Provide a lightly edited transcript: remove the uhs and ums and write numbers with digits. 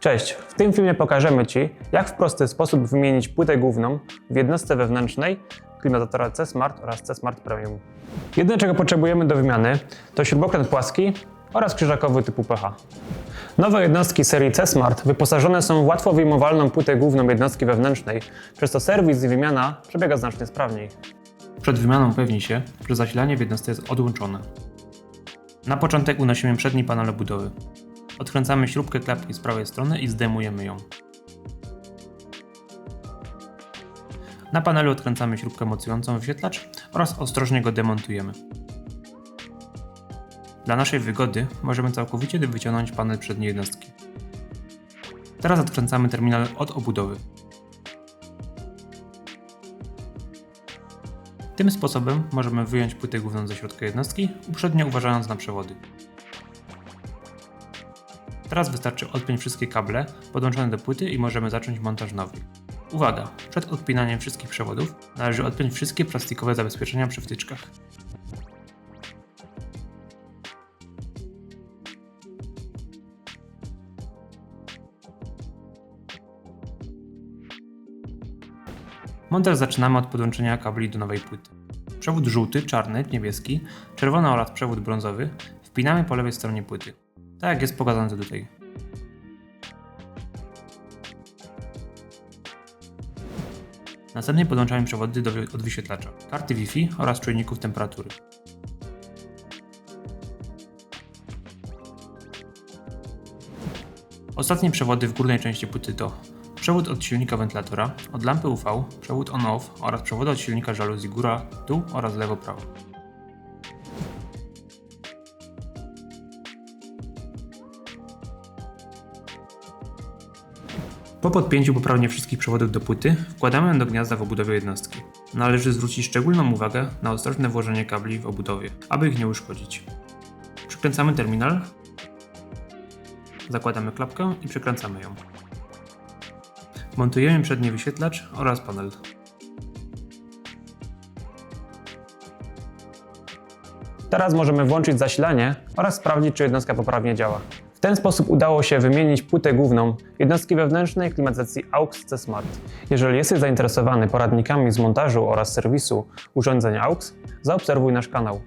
Cześć! W tym filmie pokażemy Ci, jak w prosty sposób wymienić płytę główną w jednostce wewnętrznej klimatyzatora C-Smart oraz C-Smart Premium. Jedyne, czego potrzebujemy do wymiany, to śrubokręt płaski oraz krzyżakowy typu PH. Nowe jednostki serii C-Smart wyposażone są w łatwo wyjmowalną płytę główną jednostki wewnętrznej, przez to serwis i wymiana przebiega znacznie sprawniej. Przed wymianą upewnij się, że zasilanie w jednostce jest odłączone. Na początek unosimy przedni panel obudowy. Odkręcamy śrubkę klapki z prawej strony i zdejmujemy ją. Na panelu odkręcamy śrubkę mocującą wyświetlacz oraz ostrożnie go demontujemy. Dla naszej wygody możemy całkowicie wyciągnąć panel przedniej jednostki. Teraz odkręcamy terminal od obudowy. Tym sposobem możemy wyjąć płytę główną ze środka jednostki, uprzednio uważając na przewody. Teraz wystarczy odpiąć wszystkie kable podłączone do płyty i możemy zacząć montaż nowej. Uwaga! Przed odpinaniem wszystkich przewodów należy odpiąć wszystkie plastikowe zabezpieczenia przy wtyczkach. Montaż zaczynamy od podłączenia kabli do nowej płyty. Przewód żółty, czarny, niebieski, czerwony oraz przewód brązowy wpinamy po lewej stronie płyty, tak jak jest pokazane tutaj. Następnie podłączamy przewody od wyświetlacza, karty Wi-Fi oraz czujników temperatury. Ostatnie przewody w górnej części płyty to przewód od silnika wentylatora, od lampy UV, przewód on-off oraz przewody od silnika żaluzji góra, dół oraz lewo-prawo. Po podpięciu poprawnie wszystkich przewodów do płyty wkładamy ją do gniazda w obudowie jednostki. Należy zwrócić szczególną uwagę na ostrożne włożenie kabli w obudowie, aby ich nie uszkodzić. Przykręcamy terminal, zakładamy klapkę i przekręcamy ją. Montujemy przedni wyświetlacz oraz panel. Teraz możemy włączyć zasilanie oraz sprawdzić, czy jednostka poprawnie działa. W ten sposób udało się wymienić płytę główną jednostki wewnętrznej klimatyzacji AUX C-Smart. Jeżeli jesteś zainteresowany poradnikami z montażu oraz serwisu urządzeń AUX, zaobserwuj nasz kanał.